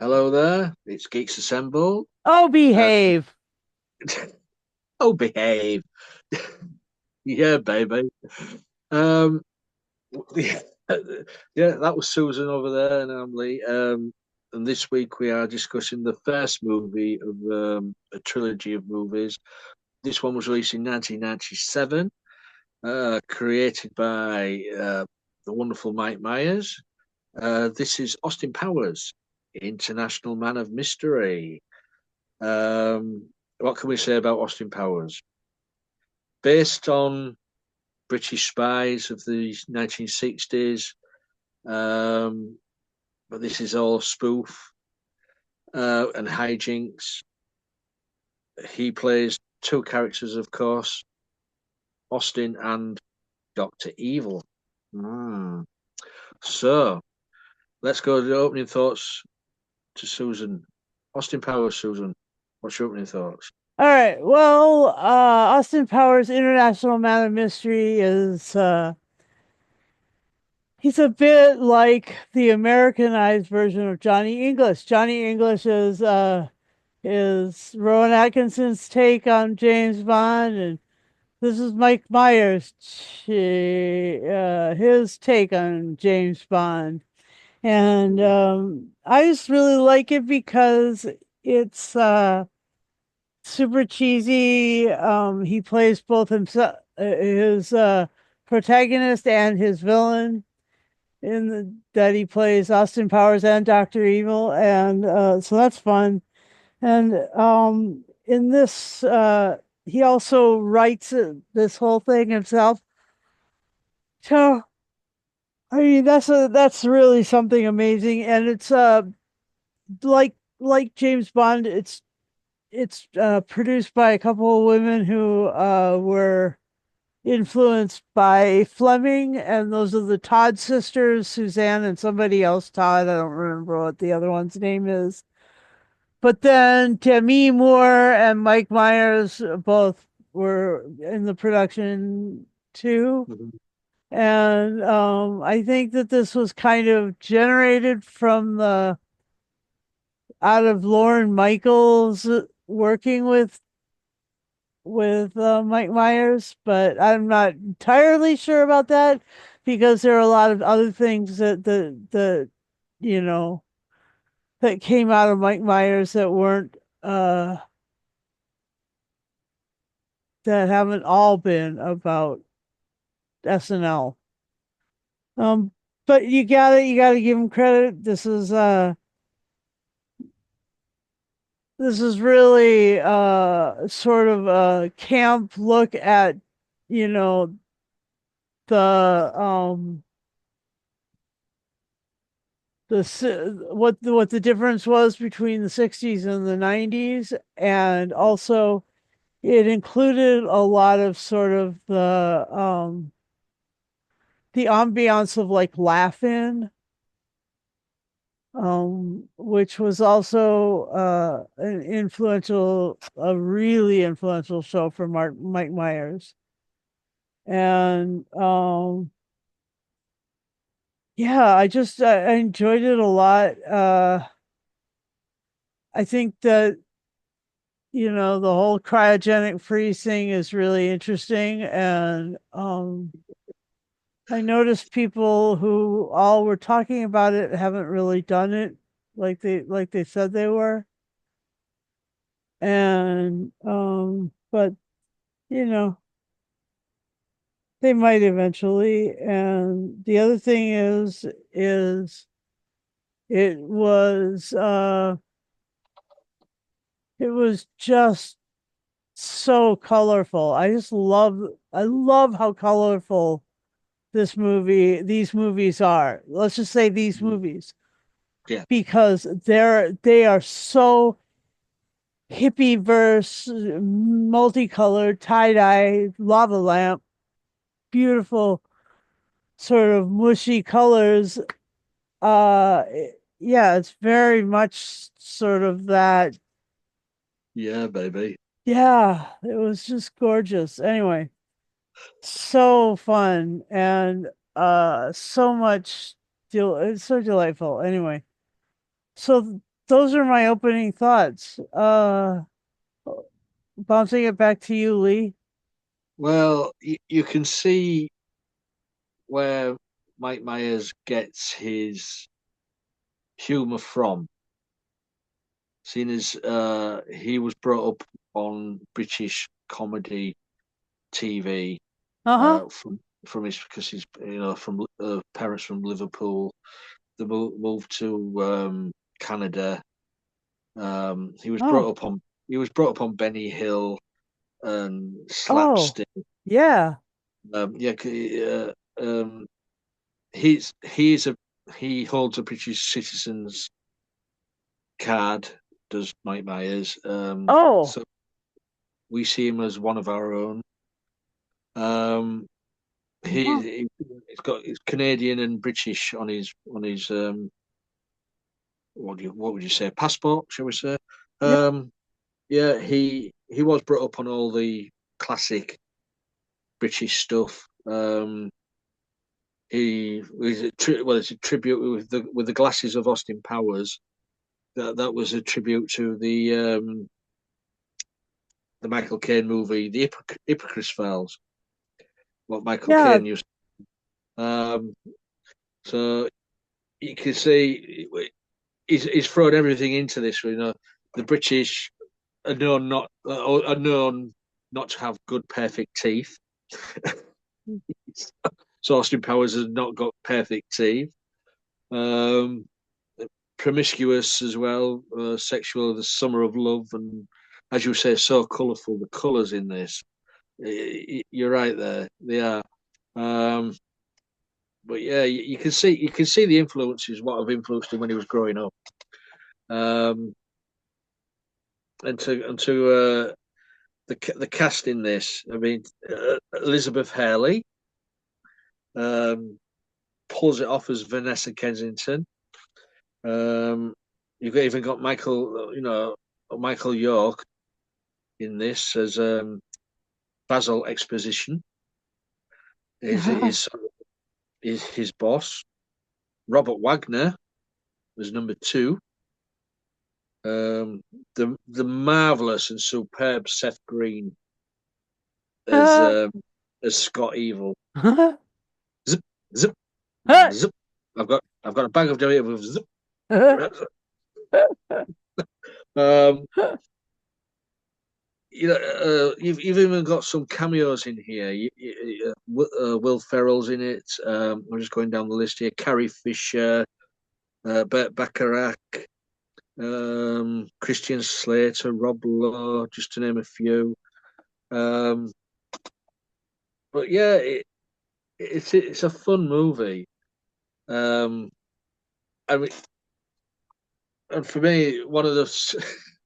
Hello there, it's Geeks Assemble. Oh, Uh, behave. oh, behave. Yeah, baby. Um, yeah, yeah, that was Susan over there, and I'm Lee. And this week we are discussing the first movie of a trilogy of movies. This one was released in 1997, created by the wonderful Mike Myers. This is Austin Powers, International Man of Mystery. What can we say about Austin Powers? Based on British spies of the 1960s, um, but this is all spoof and hijinks. He plays two characters, of course, Austin and Doctor Evil. Mm. So let's go to the opening thoughts to Susan. Austin Powers, Susan. What's your opening thoughts? All right. Well, Austin Powers International Man of Mystery is he's a bit like the Americanized version of Johnny English. Johnny English is Rowan Atkinson's take on James Bond, and this is Mike Myers his take on James Bond. And I just really like it because it's super cheesy. He plays both himself, his protagonist and his villain that he plays Austin Powers and Doctor Evil, and so that's fun. And in this, he also writes this whole thing himself. So I mean, that's really something amazing, and it's like James Bond. It's produced by a couple of women who were influenced by Fleming, and those are the Todd sisters, Suzanne and somebody else, Todd. I don't remember what the other one's name is. But then Demi Moore and Mike Myers both were in the production too. Mhm. And I think that this was kind of generated from the out of Lauren Michaels working with Mike Myers, but I'm not entirely sure about that because there are a lot of other things that you know that came out of Mike Myers that weren't that haven't all been about SNL. Um, but you gotta give him credit. This is really sort of a camp look at you know the what the difference was between the 60s and the 90s, and also it included a lot of sort of the ambiance of like Laugh-In, which was also a really influential show for Mike Myers. And yeah, I enjoyed it a lot. I think that the whole cryogenic freeze thing is really interesting. And I noticed people who all were talking about it haven't really done it like they said they were. And but you know, they might eventually. And the other thing is it was it was just so colorful. I love how colorful these movies are. Let's just say these Mhm. movies, Yeah, because they are so hippie verse, multicolored, tie-dye, lava lamp, beautiful sort of mushy colors. Yeah, it's very much sort of that. yeah, baby. Yeah, it was just gorgeous. Anyway, so fun and so much it's so delightful. Anyway, so those are my opening thoughts. Bouncing it back to you, Lee. Well, you can see where Mike Myers gets his humor from, seeing as he was brought up on British comedy TV Uh-huh. from his because he's from parents from Liverpool. They moved to Canada. Oh. He was brought up on Benny Hill and Oh. slapstick. Yeah. Yeah, he's a he holds a British citizen's card. Does Mike Myers? Oh. So we see him as one of our own. Um, Uh-huh. he's got he's Canadian and British on his what would you say passport? Shall we say? Yep. Um, yeah, he was brought up on all the classic British stuff. He was it's a tribute with the glasses of Austin Powers. That was a tribute to the Michael Caine movie, the Hypocrites Files. What Michael Yeah. Caine used. Um, so you can see he's thrown everything into this. You know, the British are known not to have good perfect teeth. So Austin Powers has not got perfect teeth. Um, Promiscuous as well, sexual, the summer of love, and as you say, so colourful. The colours in this, you're right there. They are. Um, but yeah, you can see the influences, what have influenced him when he was growing up. Um, and to the cast in this, I mean, Elizabeth Hurley um, pulls it off as Vanessa Kensington. Um, you've even got Michael York in this as Basil Exposition is is his boss. Robert Wagner was number two. The marvelous and superb Seth Green Uh, as Scott Evil. Zip zip zip. I've got a bag of Doritos with zip. Um, you've even got some cameos in here. Will Ferrell's in it. I'm just going down the list here. Carrie Fisher, Burt Bacharach, Christian Slater, Rob Lowe, just to name a few. Um, but yeah, it's a fun movie. Um, I mean, and for me, one of the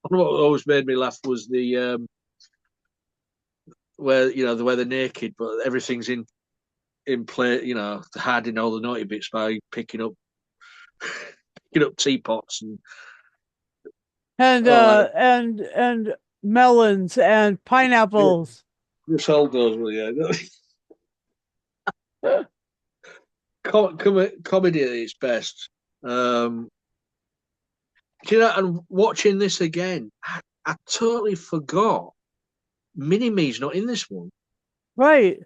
one of what always made me laugh was the where where they're naked, but everything's in play. You know, hiding all the naughty bits by picking up teapots and and all that. melons and pineapples. This all goes well, yeah. Comedy at its best. Um, and watching this again, I totally forgot Mini Me's not in this one. Right.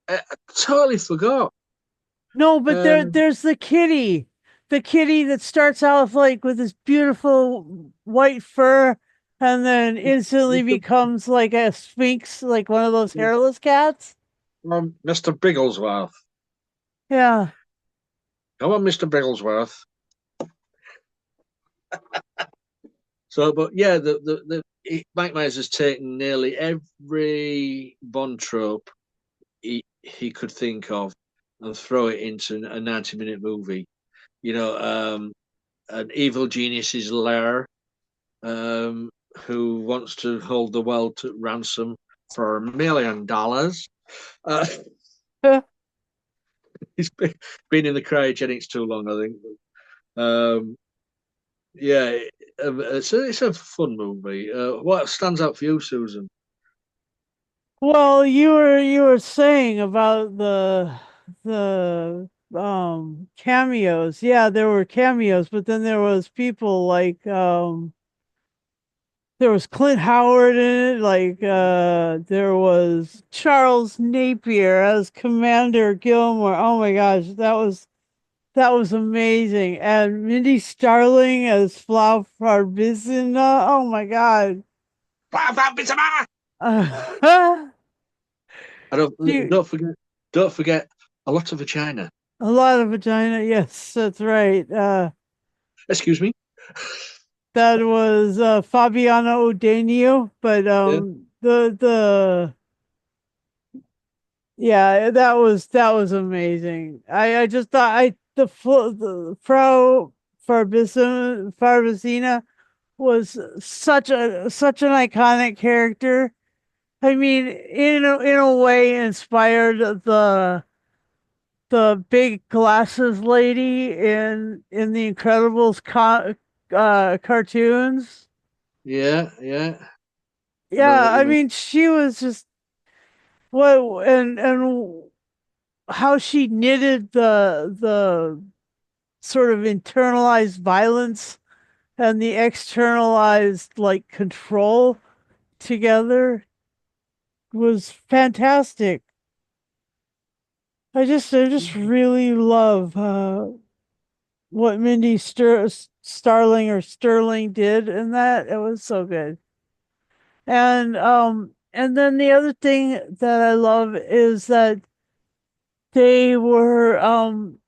I totally forgot. No, but Um, there's the kitty. The kitty that starts off like with this beautiful white fur and then instantly Mr. becomes like a sphinx, like one of those hairless cats. Mr. Bigglesworth. Yeah. Come on, Mr. Bigglesworth. So, but yeah, Mike Myers has taken nearly every Bond trope he could think of and throw it into a 90-minute movie. You know, an evil genius's lair who wants to hold the world to ransom for $1 million. Uh, he's been in the cryogenics too long, I think. Um, yeah, it's a fun movie. What stands out for you, Susan? Well, you were saying about the cameos. Yeah, there were cameos, but then there was people like there was Clint Howard in it, like there was Charles Napier as Commander Gilmore. Oh my gosh, that was amazing. And Mindy Starling as Frau Farbissina. Oh my God. I don't She, don't forget a lot of vagina. a lot of vagina. Yes, that's right. Excuse me. That was Fabiana Odenio, but Yeah. the yeah, that was amazing. I just thought the Frau Farbissina was such an iconic character. I mean, in a way, inspired the big glasses lady in the Incredibles cartoons. Yeah, yeah. I know Yeah, what you I mean. mean, she was just what and how she knitted the sort of internalized violence and the externalized like control together was fantastic. I just really love what Starling or Sterling did in that. It was so good. And then the other thing that I love is that they were um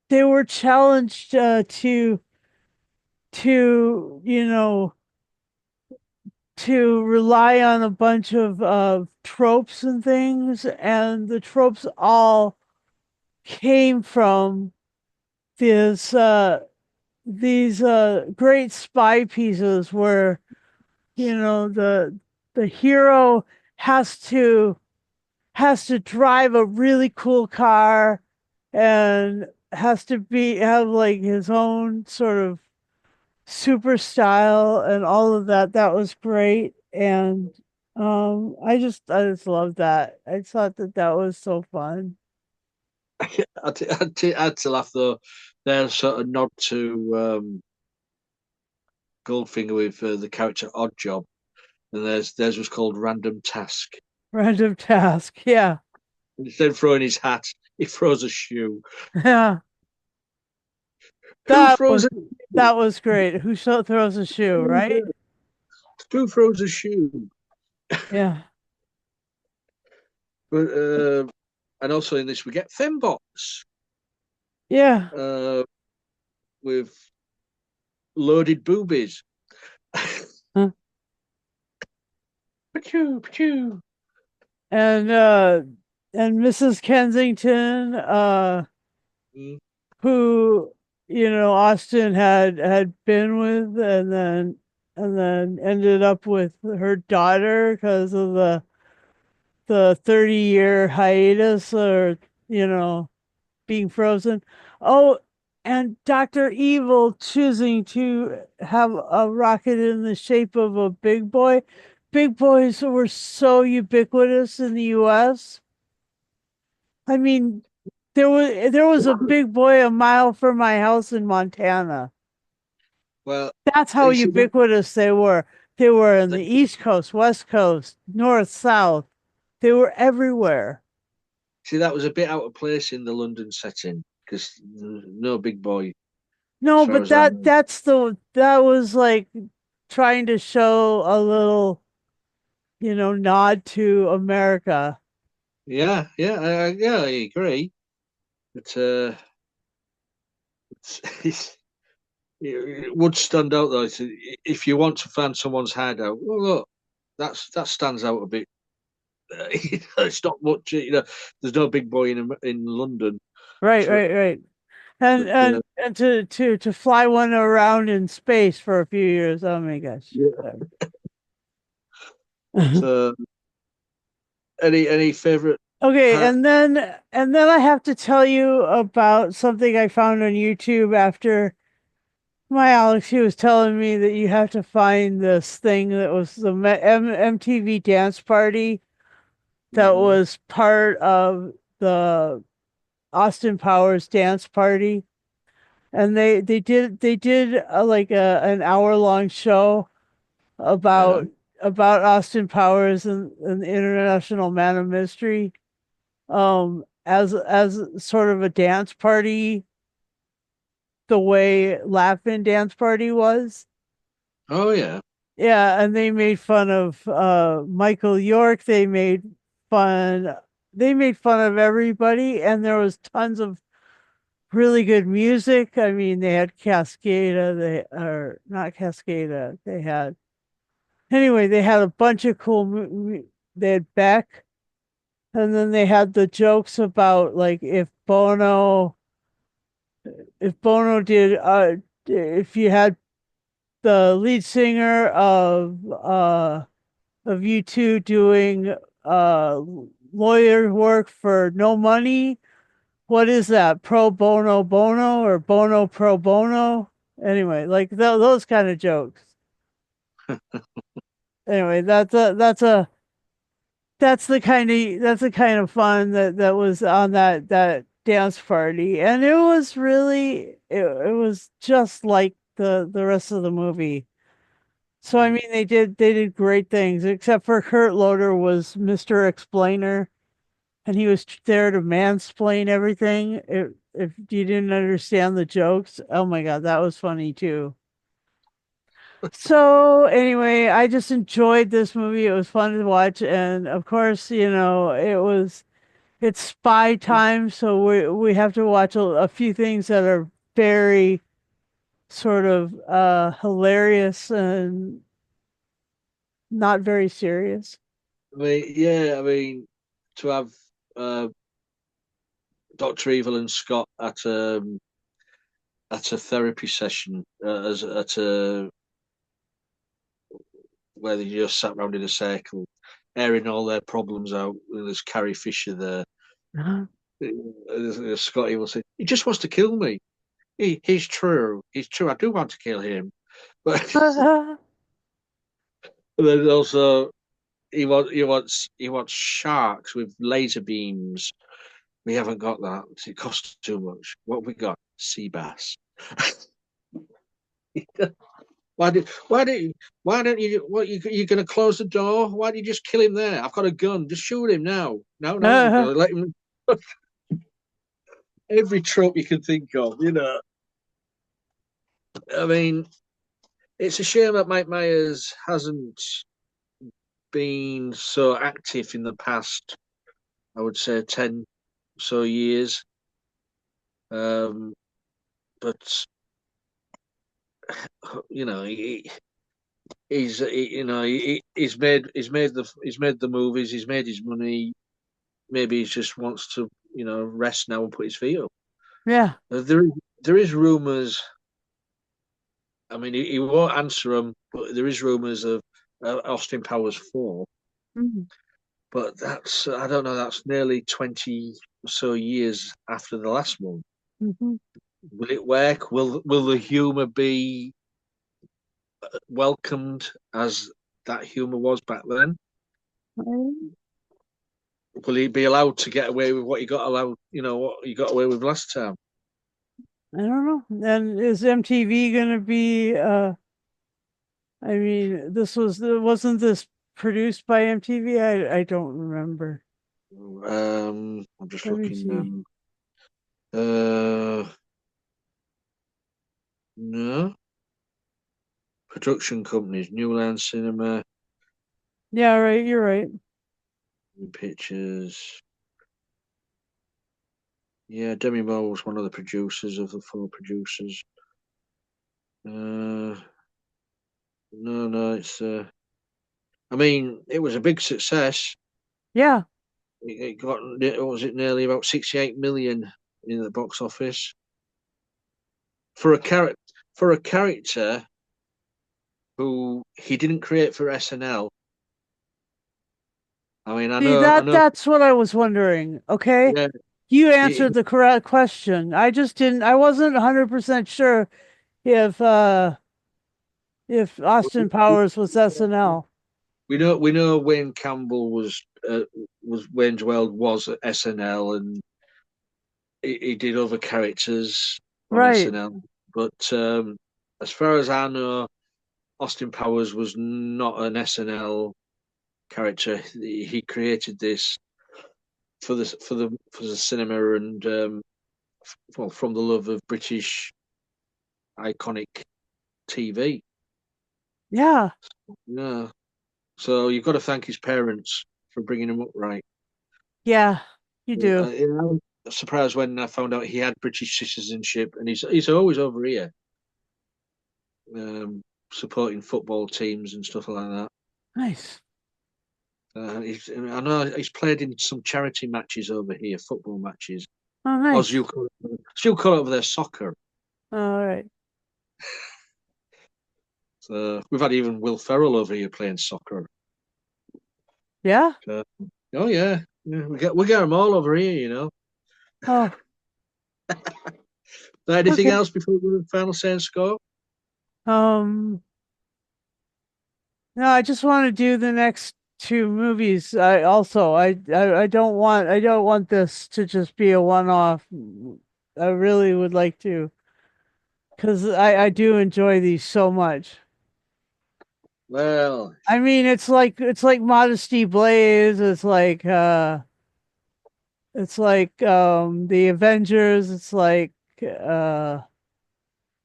they were challenged to to rely on a bunch of tropes and things, and the tropes all came from this these great spy pieces where the hero has to drive a really cool car and has to be have like his own sort of super style and all of that. That was great. And I just loved that. I thought that that was so fun. I had to laugh though. There's sort of nod to Goldfinger with the character Odd Job, and theirs was called Random Task. Random task. Yeah. Instead of throwing his hat, he throws a shoe. Yeah. Who That was throws a shoe? that was great. Who throws a shoe, Who right? does? Who throws a shoe? Yeah. But and also in this we get fembots Yeah. uh, with loaded boobies. Huh. Pachoo, pachoo. And Mrs. Kensington, Mm. who Austin had been with, and then ended up with her daughter because of the 30-year hiatus, or being frozen. Oh, and Dr. Evil choosing to have a rocket in the shape of a big boy. Big boys were so ubiquitous in the US. I mean, there was a big boy a mile from my house in Montana. Well, That's how you see that, ubiquitous they were. They were in the that East Coast, West Coast, North, South. They were everywhere. see that was a bit out of place in the London setting because no big boy, as No, far but as I know. that was like trying to show a little, nod to America. Yeah, yeah, yeah, I agree. But it would stand out though. If you want to find someone's hideout, well, look, that stands out a bit. It's not much, There's no big boy in London, Right, so, right, right. but And to fly one around in space for a few years. Oh my gosh. yeah. So, any favorite Okay, part? and then I have to tell you about something I found on YouTube after my Alex. He was telling me that you have to find this thing that was the MTV Dance Party that Mhm. was part of the Austin Powers dance party, and they did like an hour long show Yeah. about Austin Powers and the International Man of Mystery, as sort of a dance party, the way Laugh-In Dance Party was. Oh yeah. Yeah, and they made fun of Michael York. Fun they made fun of everybody, and there was tons of really good music. I mean, they had Cascada, they or not Cascada. They had a bunch of cool they had Beck, and then they had the jokes about like if Bono did if you had the lead singer of U2 doing uh lawyer work for no money. What is that? Pro bono bono or bono pro bono? Anyway, like those kind of jokes. Anyway, that's the kind of fun that was on that dance party, and it was just like the rest of the movie. So I mean, they did great things, except for Kurt Loder was Mr. Explainer, and he was there to mansplain everything. If you didn't understand the jokes, oh my God, that was funny too. So anyway, I just enjoyed this movie. It was fun to watch, and of course, it's spy time, so we have to watch a few things that are very sort of hilarious and not very serious. I mean, yeah. I mean, to have uh, Doctor Evil and Scott at a therapy session, as at a where they just sat round in a circle, airing all their problems out. There's Carrie Fisher there. Scotty will say, "He just wants to kill me. He's true. He's true. I do want to kill him." But then also he wants sharks with laser beams. We haven't got that. It costs too much. What have we got? Sea bass. Why don't you what you gonna close the door? Why don't you just kill him there? I've got a gun. Just shoot him now. No, no, we're gonna let him every trope you can think of. I mean, it's a shame that Mike Myers hasn't been so active in the past, I would say 10 so years. Um, but he's made the movies, he's made his money. Maybe he just wants to rest now and put his feet up. Yeah. There is rumors. I mean, he won't answer them, but there is rumors of Austin Powers 4. Mhm. But that's I don't know. That's nearly 20 or so years after the last one. Mhm. Will it work? Will the humor be welcomed as that humor was back then? Will he be allowed to get away with what he got allowed? What he got away with last time? I don't know. And is MTV gonna be I mean, wasn't this produced by MTV? I don't remember. I'm just Let me looking see. now. No, production companies: Newland Cinema, Yeah, right, you're right. Pictures. Yeah, Demi Moore was one of the producers of the 4 producers. Uh, no, no, it's. I mean, it was a big success. Yeah. It got, what was it, nearly about 68 million in the box office for a character who he didn't create for SNL. I mean, See, I know, that's what I was wondering. Okay. yeah, You it, answered the correct question. I wasn't 100% sure if Austin Powers was SNL. we know Wayne Campbell was Wayne's World was at SNL, and he did other characters on Right. SNL, but as far as I know, Austin Powers was not an SNL character. He created this for the cinema and well, from the love of British iconic TV. Yeah. Yeah, so you've got to thank his parents for bringing him up right. Yeah, you do. I was surprised when I found out he had British citizenship, and he's always over here, um, supporting football teams and stuff like that. Nice. I know he's played in some charity matches over here, football matches. Oh, Or as nice. you call it over there, soccer. All right. So we've had even Will Ferrell over here playing soccer. Yeah. So, oh yeah, yeah, we get them all over here, you know. Oh, Anything okay. else before we go to the final say and score? Um, no, I just want to do the next two movies. I don't want this to just be a one-off. I really would like to, because I do enjoy these so much. Well, I mean, it's like Modesty Blaze. It's like the Avengers.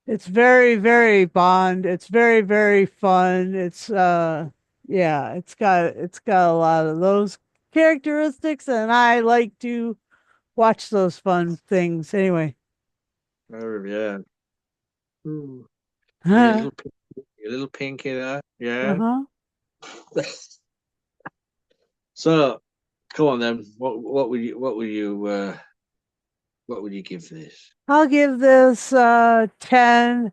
It's very, very Bond. It's very, very fun. Yeah, it's got a lot of those characteristics, and I like to watch those fun things. Anyway. oh, yeah. Ooh, Uh-huh. your little pinky there, yeah. So, come on then. What would you give this? I'll give this 10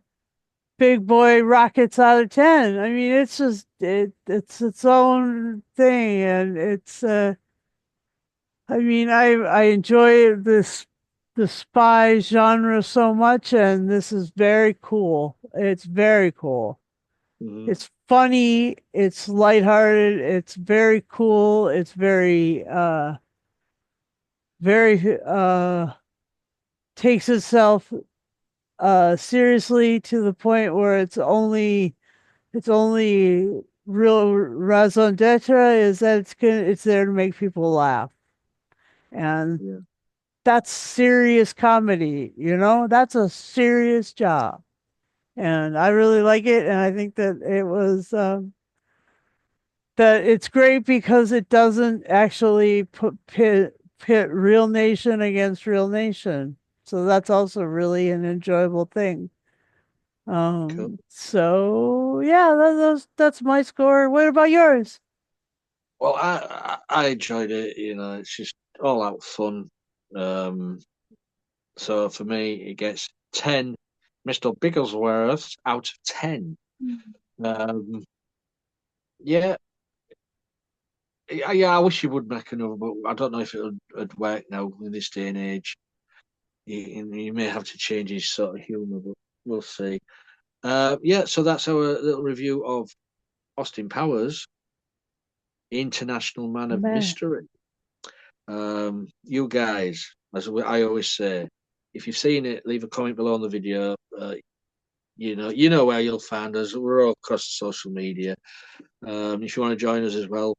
big boy rockets out of 10. I mean, it's its own thing, and I mean, I enjoy the spy genre so much, and this is very cool. It's very cool. Mhm. It's funny, it's lighthearted, it's very cool, it's very takes itself seriously to the point where its only real raison d'etre is that it's there to make people laugh. And Yeah, that's serious comedy, you know? That's a serious job. And I really like it, and I think that that it's great because it doesn't actually pit real nation against real nation. So that's also really an enjoyable thing. cool. So yeah, that's my score. What about yours? Well, I enjoyed it. You know, it's just all out fun. Um, so for me, it gets 10 Mr. Bigglesworths out of 10. Um, yeah, yeah. I wish you would make another, but I don't know if it'd work now in this day and age. He may have to change his sort of humour, but we'll see. Yeah, so that's our little review of Austin Powers, International Man of Man. Mystery. You guys, I always say, if you've seen it, leave a comment below on the video. You know where you'll find us. We're all across social media. If you want to join us as well,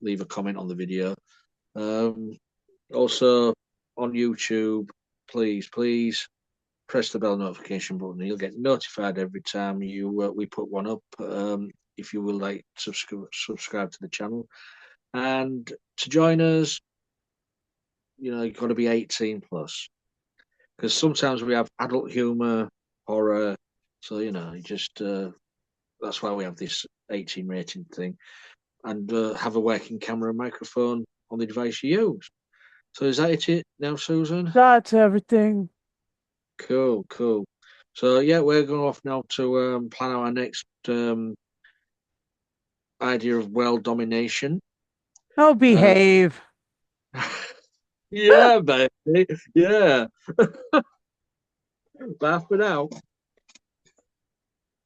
leave a comment on the video. Um, Also on YouTube, please press the bell notification button. You'll get notified every time we put one up. If you would like to subscribe to the channel and to join us, you've got to be 18 plus because sometimes we have adult humor, horror. So you just that's why we have this 18 rating thing and have a working camera and microphone on the device you use. So is that it now, Susan? That's everything. Cool, cool. So yeah, we're going off now to plan our next idea of world domination. Oh, Uh, behave. yeah, baby. Yeah. Bye for now.